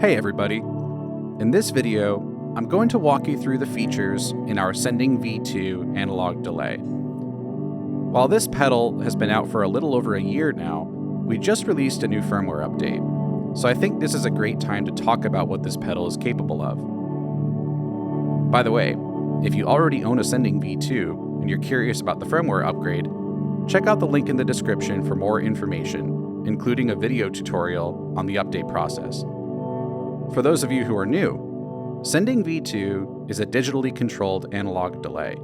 Hey everybody! In this video, I'm going to walk you through the features in our Sending V2 analog delay. While this pedal has been out for a little over a year now, we just released a new firmware update, so I think this is a great time to talk about what this pedal is capable of. By the way, if you already own a Sending V2 and you're curious about the firmware upgrade, check out the link in the description for more information, including a video tutorial on the update process. For those of you who are new, Sending V2 is a digitally controlled analog delay.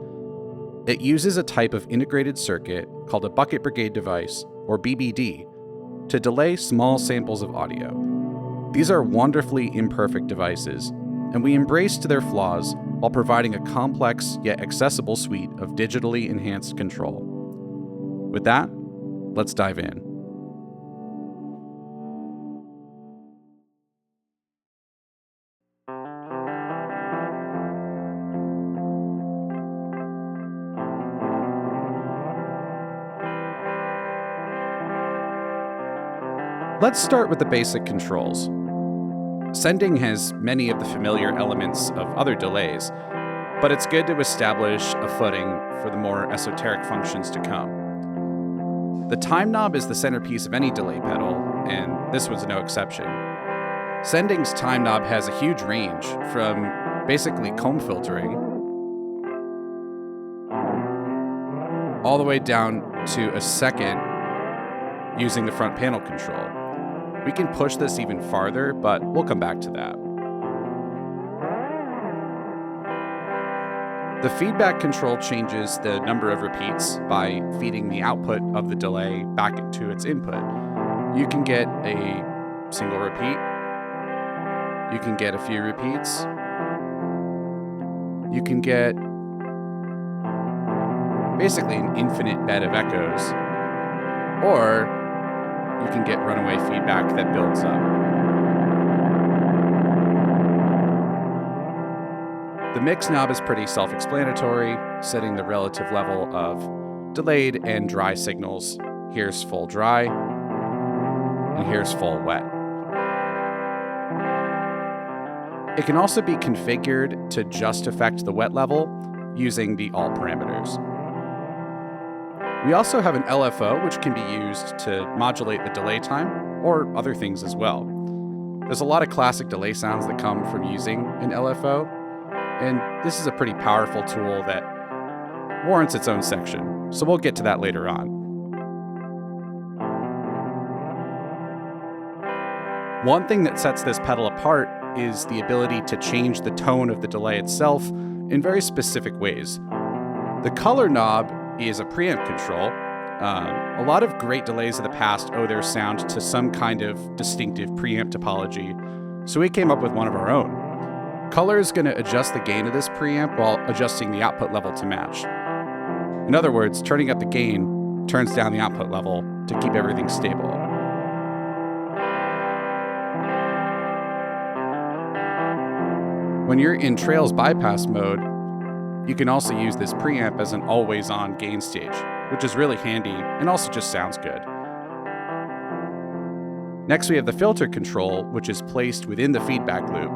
It uses a type of integrated circuit called a bucket brigade device, or BBD, to delay small samples of audio. These are wonderfully imperfect devices, and we embraced their flaws while providing a complex yet accessible suite of digitally enhanced control. With that, let's dive in. Let's start with the basic controls. Sending has many of the familiar elements of other delays, but it's good to establish a footing for the more esoteric functions to come. The time knob is the centerpiece of any delay pedal, and this was no exception. Sending's time knob has a huge range, from basically comb filtering all the way down to a second using the front panel control. We can push this even farther, but we'll come back to that. The feedback control changes the number of repeats by feeding the output of the delay back into its input. You can get a single repeat. You can get a few repeats. You can get basically an infinite bed of echoes, or you can get runaway feedback that builds up. The mix knob is pretty self-explanatory, setting the relative level of delayed and dry signals. Here's full dry, and here's full wet. It can also be configured to just affect the wet level using the alt parameters. We also have an LFO, which can be used to modulate the delay time, or other things as well. There's a lot of classic delay sounds that come from using an LFO, and this is a pretty powerful tool that warrants its own section, so we'll get to that later on. One thing that sets this pedal apart is the ability to change the tone of the delay itself in very specific ways. The color knob is a preamp control. A lot of great delays of the past owe their sound to some kind of distinctive preamp topology, so we came up with one of our own. Color is going to adjust the gain of this preamp while adjusting the output level to match. In other words, turning up the gain turns down the output level to keep everything stable. When you're in Trails bypass mode, you can also use this preamp as an always-on gain stage, which is really handy and also just sounds good. Next, we have the filter control, which is placed within the feedback loop.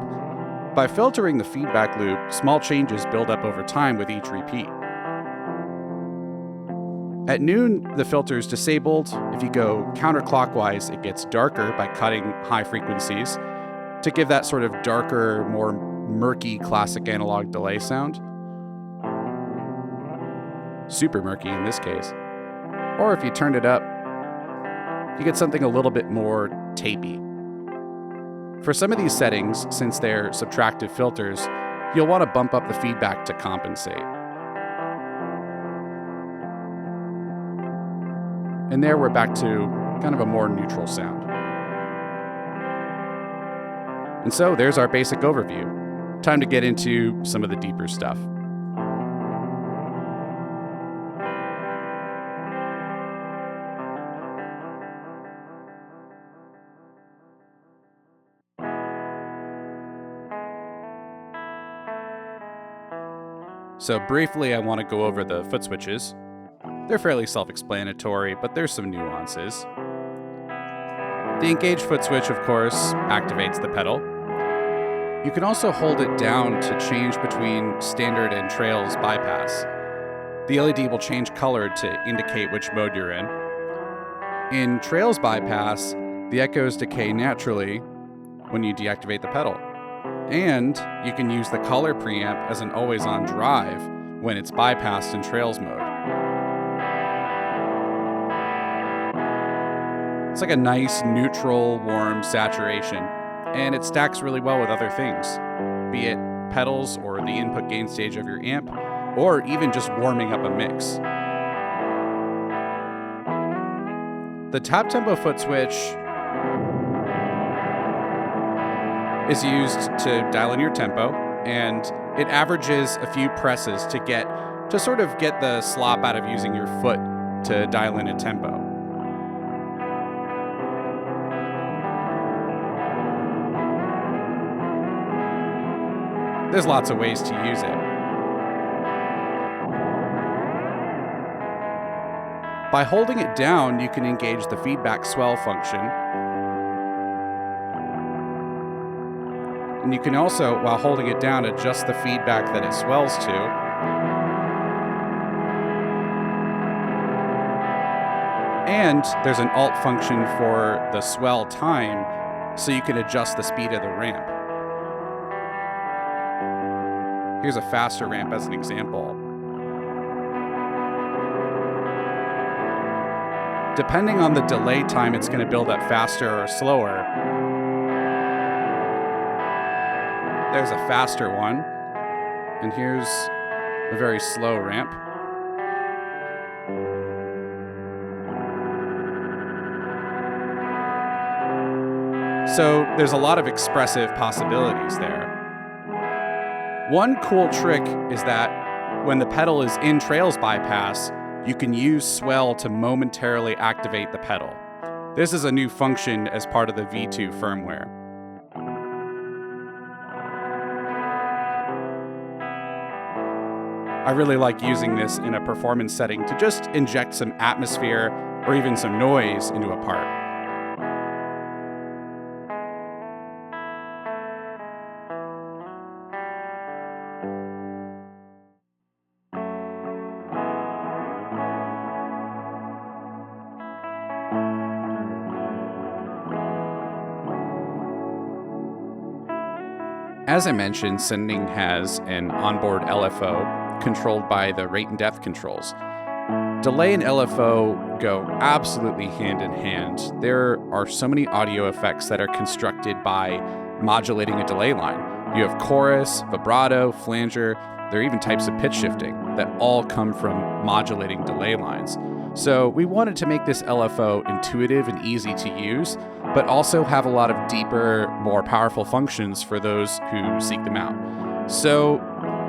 By filtering the feedback loop, small changes build up over time with each repeat. At noon, the filter is disabled. If you go counterclockwise, it gets darker by cutting high frequencies to give that sort of darker, more murky classic analog delay sound. Super murky in this case. Or if you turn it up, you get something a little bit more tapey. For some of these settings, since they're subtractive filters, you'll want to bump up the feedback to compensate. And there we're back to kind of a more neutral sound. And so there's our basic overview. Time to get into some of the deeper stuff. So briefly, I want to go over the Footswitches. They're fairly self-explanatory, but there's some nuances. The engaged foot switch, of course, activates the pedal. You can also hold it down to change between standard and trails bypass. The LED will change color to indicate which mode you're in. In trails bypass, the echoes decay naturally when you deactivate the pedal. And you can use the color preamp as an always-on drive when it's bypassed in trails mode. It's like a nice, neutral, warm saturation, and it stacks really well with other things, be it pedals or the input gain stage of your amp, or even just warming up a mix. The tap tempo foot switch is used to dial in your tempo, and it averages a few presses to sort of get the slop out of using your foot to dial in a tempo. There's lots of ways to use it. By holding it down, you can engage the feedback swell function. And you can also, while holding it down, adjust the feedback that it swells to. And there's an alt function for the swell time, so you can adjust the speed of the ramp. Here's a faster ramp as an example. Depending on the delay time, it's going to build up faster or slower. There's a faster one, and here's a very slow ramp. So there's a lot of expressive possibilities there. One cool trick is that when the pedal is in trails bypass, you can use swell to momentarily activate the pedal. This is a new function as part of the V2 firmware. I really like using this in a performance setting to just inject some atmosphere or even some noise into a part. As I mentioned, Sending has an onboard LFO controlled by the rate and depth controls. Delay and LFO go absolutely hand in hand. There are so many audio effects that are constructed by modulating a delay line. You have chorus, vibrato, flanger, there are even types of pitch shifting that all come from modulating delay lines. So we wanted to make this LFO intuitive and easy to use, but also have a lot of deeper, more powerful functions for those who seek them out. So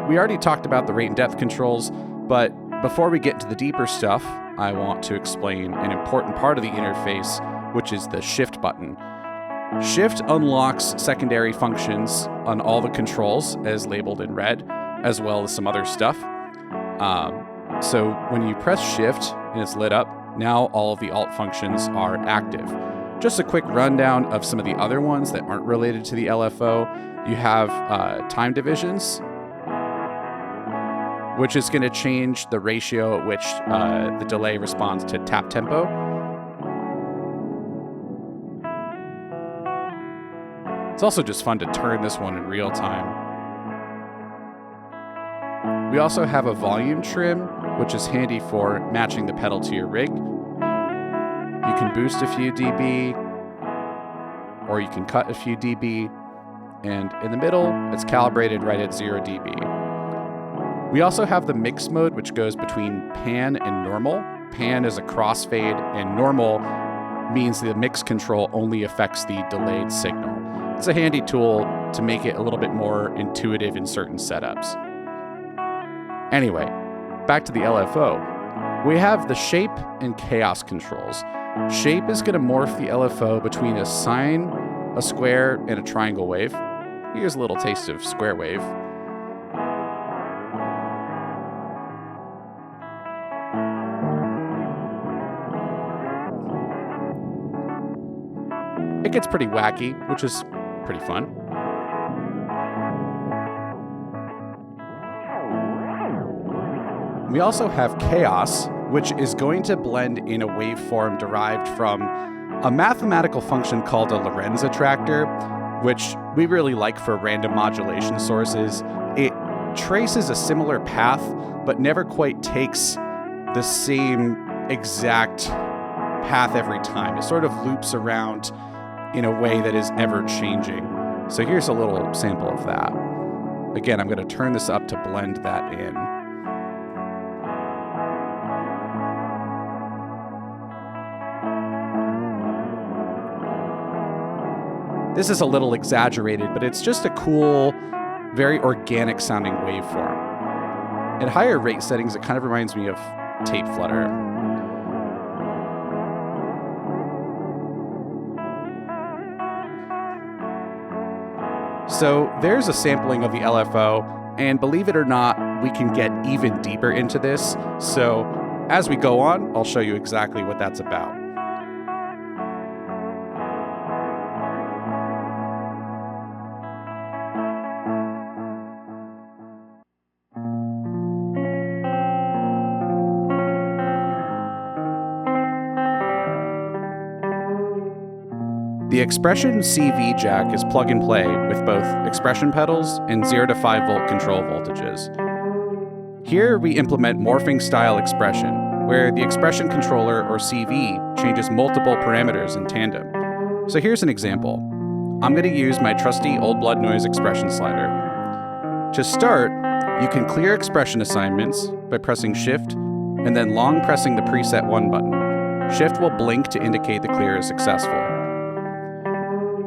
we already talked about the rate and depth controls, but before we get into the deeper stuff, I want to explain an important part of the interface, which is the shift button. Shift unlocks secondary functions on all the controls as labeled in red, as well as some other stuff. So when you press shift and it's lit up, now all of the alt functions are active. Just a quick rundown of some of the other ones that aren't related to the LFO. You have time divisions, which is going to change the ratio at which the delay responds to tap tempo. It's also just fun to turn this one in real time. We also have a volume trim, which is handy for matching the pedal to your rig. You can boost a few dB, or you can cut a few dB, and in the middle, it's calibrated right at 0 dB. We also have the mix mode, which goes between pan and normal. Pan is a crossfade, and normal means the mix control only affects the delayed signal. It's a handy tool to make it a little bit more intuitive in certain setups. Anyway, back to the LFO. We have the shape and chaos controls. Shape is going to morph the LFO between a sine, a square, and a triangle wave. Here's a little taste of square wave. It gets pretty wacky, which is pretty fun. We also have chaos, which is going to blend in a waveform derived from a mathematical function called a Lorenz attractor, which we really like for random modulation sources. It traces a similar path, but never quite takes the same exact path every time. It sort of loops around in a way that is ever changing. So here's a little sample of that. Again, I'm going to turn this up to blend that in. This is a little exaggerated, but it's just a cool, very organic sounding waveform. At higher rate settings, it kind of reminds me of tape flutter. So there's a sampling of the LFO, and believe it or not, we can get even deeper into this. So as we go on, I'll show you exactly what that's about. The Expression CV jack is plug and play with both expression pedals and 0 to 5 volt control voltages. Here we implement morphing style expression, where the expression controller or CV changes multiple parameters in tandem. So here's an example. I'm going to use my trusty Old Blood Noise expression slider. To start, you can clear expression assignments by pressing Shift and then long pressing the preset 1 button. Shift will blink to indicate the clear is successful.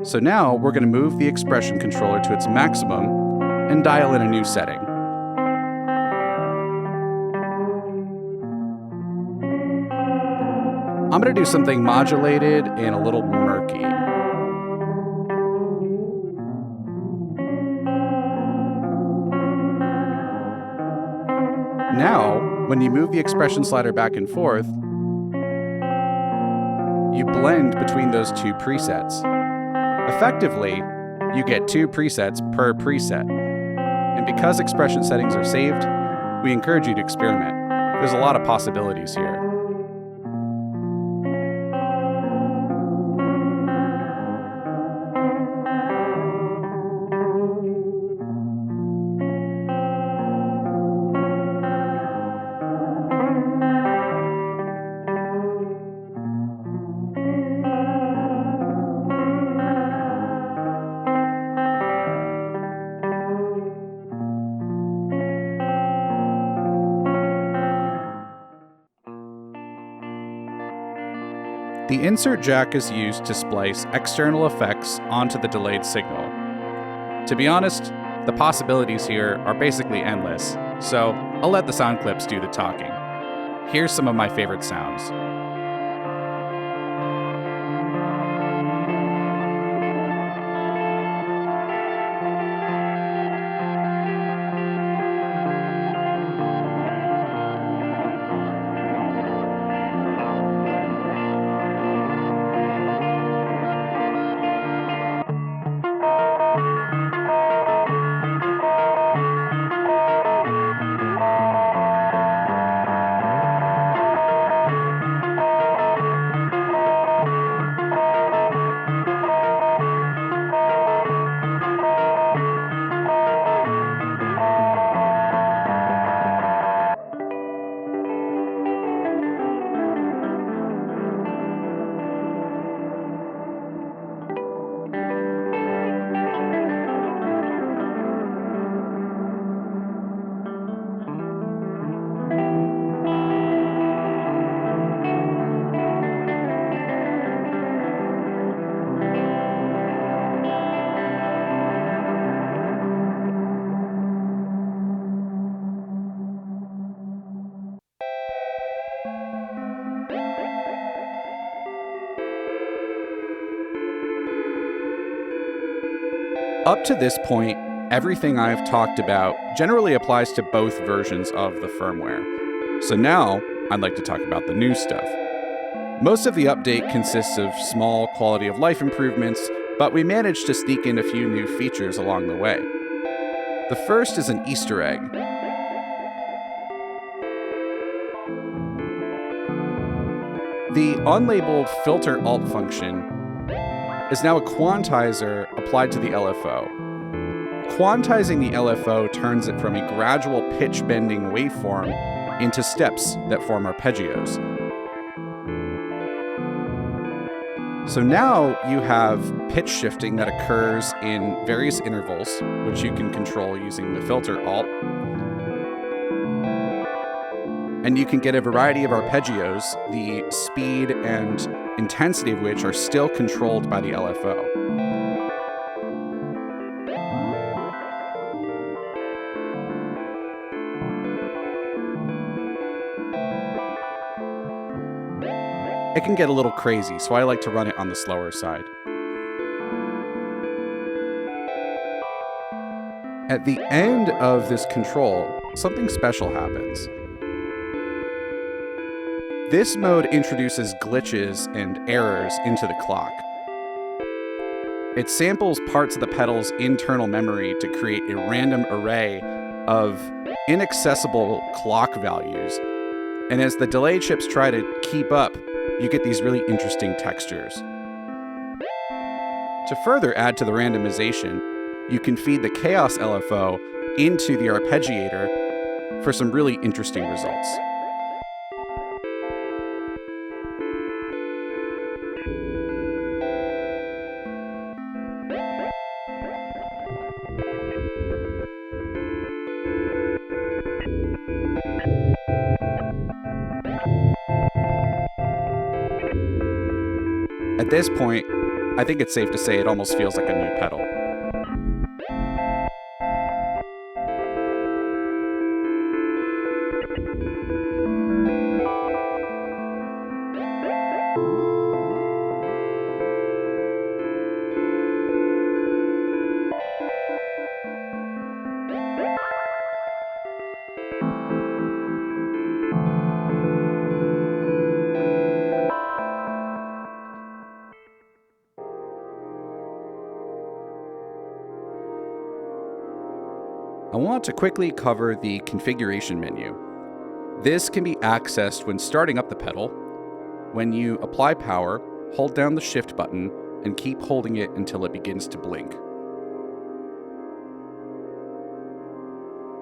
So now we're going to move the expression controller to its maximum and dial in a new setting. I'm going to do something modulated and a little murky. Now, when you move the expression slider back and forth, you blend between those two presets. Effectively, you get 2 presets per preset. And because expression settings are saved, we encourage you to experiment. There's a lot of possibilities here. The insert jack is used to splice external effects onto the delayed signal. To be honest, the possibilities here are basically endless, so I'll let the sound clips do the talking. Here's some of my favorite sounds. Up to this point, everything I've talked about generally applies to both versions of the firmware. So now, I'd like to talk about the new stuff. Most of the update consists of small quality of life improvements, but we managed to sneak in a few new features along the way. The first is an Easter egg. The unlabeled filter alt function is now a quantizer applied to the LFO. Quantizing the LFO turns it from a gradual pitch bending waveform into steps that form arpeggios. So now you have pitch shifting that occurs in various intervals, which you can control using the filter alt. And you can get a variety of arpeggios, the speed and intensity of which are still controlled by the LFO. It can get a little crazy, so I like to run it on the slower side. At the end of this control, something special happens. This mode introduces glitches and errors into the clock. It samples parts of the pedal's internal memory to create a random array of inaccessible clock values. And as the delay chips try to keep up, you get these really interesting textures. To further add to the randomization, you can feed the Chaos LFO into the Arpeggiator for some really interesting results. At this point, I think it's safe to say it almost feels like a new pedal. I want to quickly cover the configuration menu. This can be accessed when starting up the pedal. When you apply power, hold down the shift button and keep holding it until it begins to blink.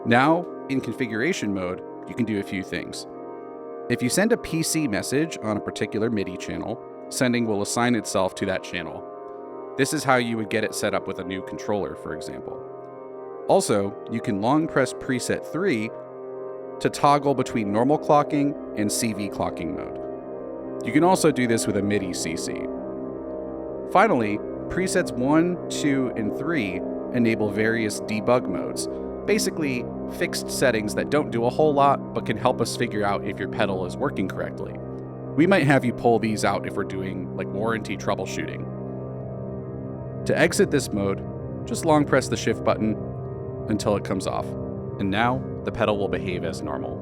Now, in configuration mode, you can do a few things. If you send a PC message on a particular MIDI channel, sending will assign itself to that channel. This is how you would get it set up with a new controller, for example. Also, you can long press preset 3 to toggle between normal clocking and CV clocking mode. You can also do this with a MIDI CC. Finally, presets 1, 2, and 3 enable various debug modes, basically fixed settings that don't do a whole lot but can help us figure out if your pedal is working correctly. We might have you pull these out if we're doing like warranty troubleshooting. To exit this mode, just long press the shift button until it comes off, and now the pedal will behave as normal.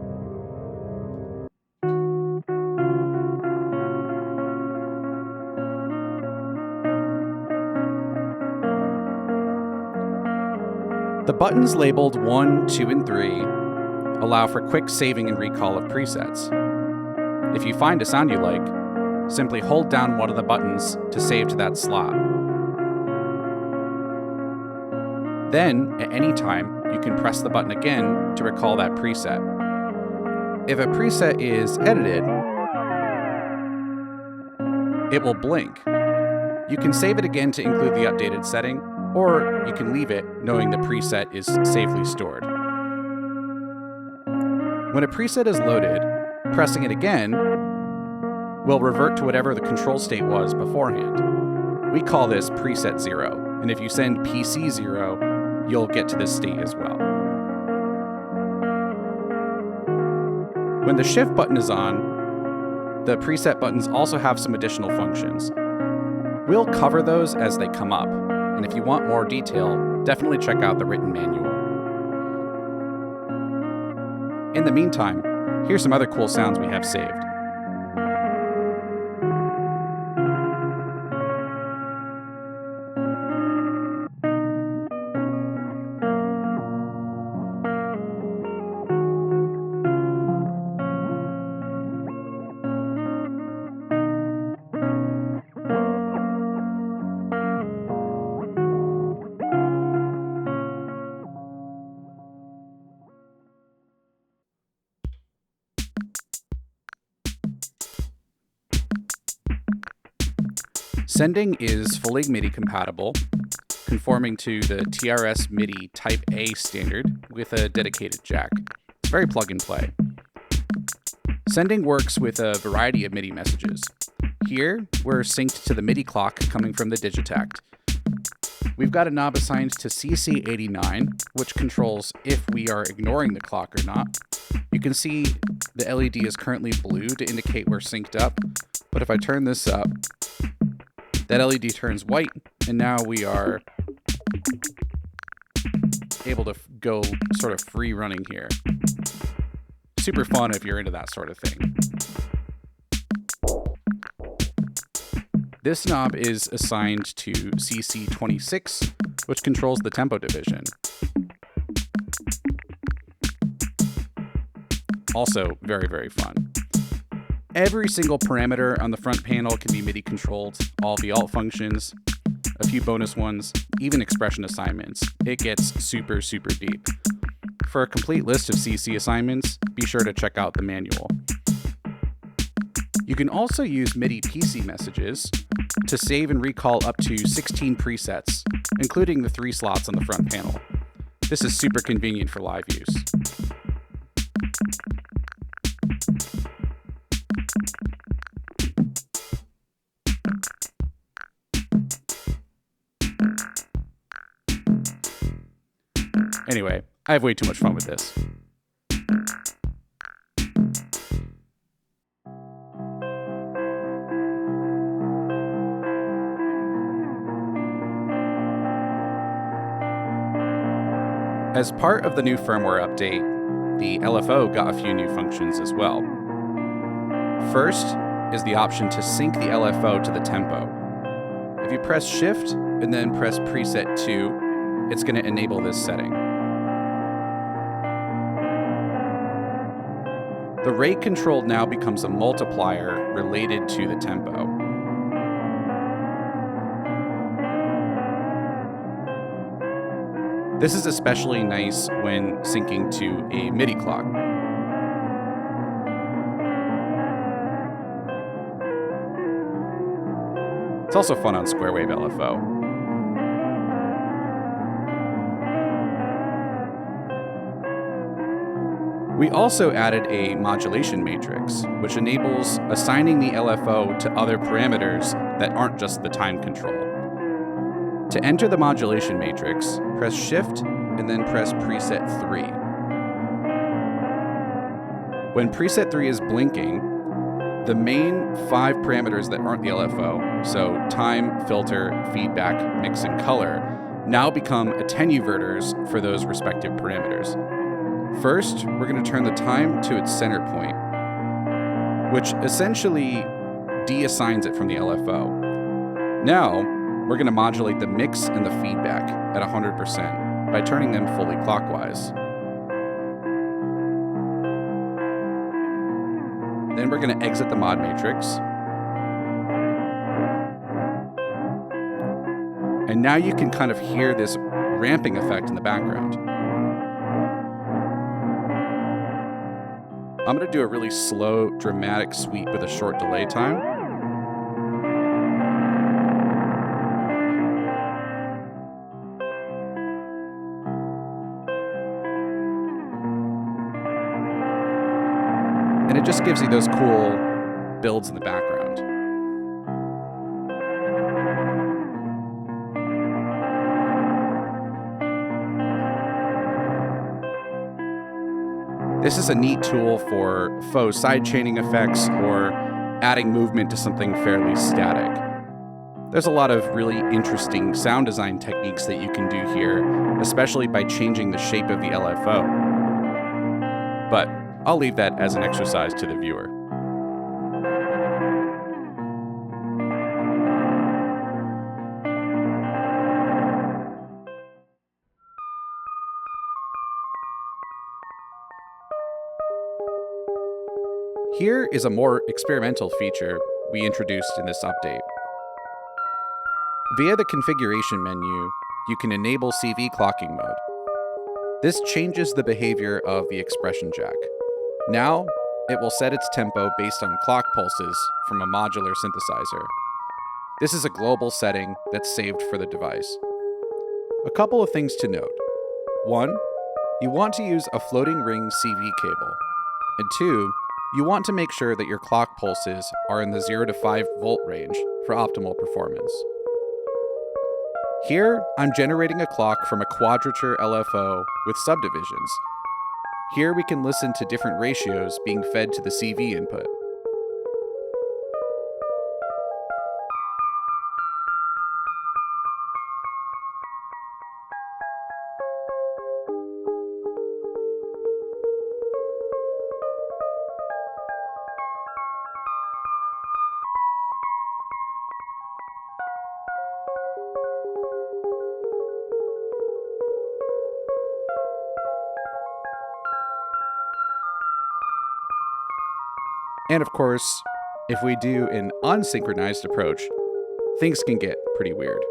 The buttons labeled 1, 2, and 3 allow for quick saving and recall of presets. If you find a sound you like, simply hold down one of the buttons to save to that slot. Then, at any time, you can press the button again to recall that preset. If a preset is edited, it will blink. You can save it again to include the updated setting, or you can leave it knowing the preset is safely stored. When a preset is loaded, pressing it again will revert to whatever the control state was beforehand. We call this preset 0, and if you send PC 0, you'll get to this state as well. When the shift button is on, the preset buttons also have some additional functions. We'll cover those as they come up, and if you want more detail, definitely check out the written manual. In the meantime, here's some other cool sounds we have saved. Sending is fully MIDI compatible, conforming to the TRS MIDI Type A standard with a dedicated jack. It's very plug and play. Sending works with a variety of MIDI messages. Here, we're synced to the MIDI clock coming from the Digitakt. We've got a knob assigned to CC89, which controls if we are ignoring the clock or not. You can see the LED is currently blue to indicate we're synced up, but if I turn this up, that LED turns white, and now we are able to go sort of free running here. Super fun if you're into that sort of thing. This knob is assigned to CC26, which controls the tempo division. Also very, very fun. Every single parameter on the front panel can be MIDI controlled, all the alt functions, a few bonus ones, even expression assignments. It gets super, super deep. For a complete list of CC assignments, be sure to check out the manual. You can also use MIDI PC messages to save and recall up to 16 presets, including the 3 slots on the front panel. This is super convenient for live use. Anyway, I have way too much fun with this. As part of the new firmware update, the LFO got a few new functions as well. First is the option to sync the LFO to the tempo. If you press Shift and then press preset 2, it's going to enable this setting. The rate control now becomes a multiplier related to the tempo. This is especially nice when syncing to a MIDI clock. It's also fun on square wave LFO. We also added a modulation matrix, which enables assigning the LFO to other parameters that aren't just the time control. To enter the modulation matrix, press Shift and then press preset 3. When preset 3 is blinking, the main 5 parameters that aren't the LFO, so time, filter, feedback, mix, and color, now become attenuverters for those respective parameters. First, we're going to turn the time to its center point, which essentially deassigns it from the LFO. Now, we're going to modulate the mix and the feedback at 100% by turning them fully clockwise. Then we're going to exit the mod matrix. And now you can kind of hear this ramping effect in the background. I'm going to do a really slow, dramatic sweep with a short delay time. And it just gives you those cool builds in the background. This is a neat tool for faux sidechaining effects or adding movement to something fairly static. There's a lot of really interesting sound design techniques that you can do here, especially by changing the shape of the LFO. But I'll leave that as an exercise to the viewer. Here is a more experimental feature we introduced in this update. Via the configuration menu, you can enable CV clocking mode. This changes the behavior of the expression jack. Now, it will set its tempo based on clock pulses from a modular synthesizer. This is a global setting that's saved for the device. A couple of things to note. 1, you want to use a floating ring CV cable. And 2, you want to make sure that your clock pulses are in the 0 to 5 volt range for optimal performance. Here, I'm generating a clock from a quadrature LFO with subdivisions. Here we can listen to different ratios being fed to the CV input. And of course, if we do an unsynchronized approach, things can get pretty weird.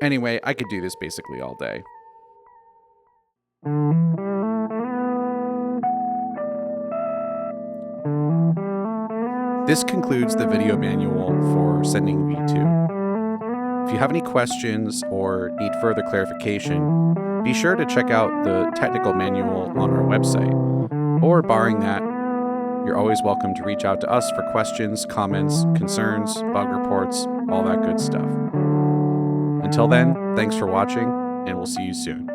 Anyway, I could do this basically all day. This concludes the video manual for Sending V2. If you have any questions or need further clarification, be sure to check out the technical manual on our website. Or barring that, you're always welcome to reach out to us for questions, comments, concerns, bug reports, all that good stuff. Until then, thanks for watching, and we'll see you soon.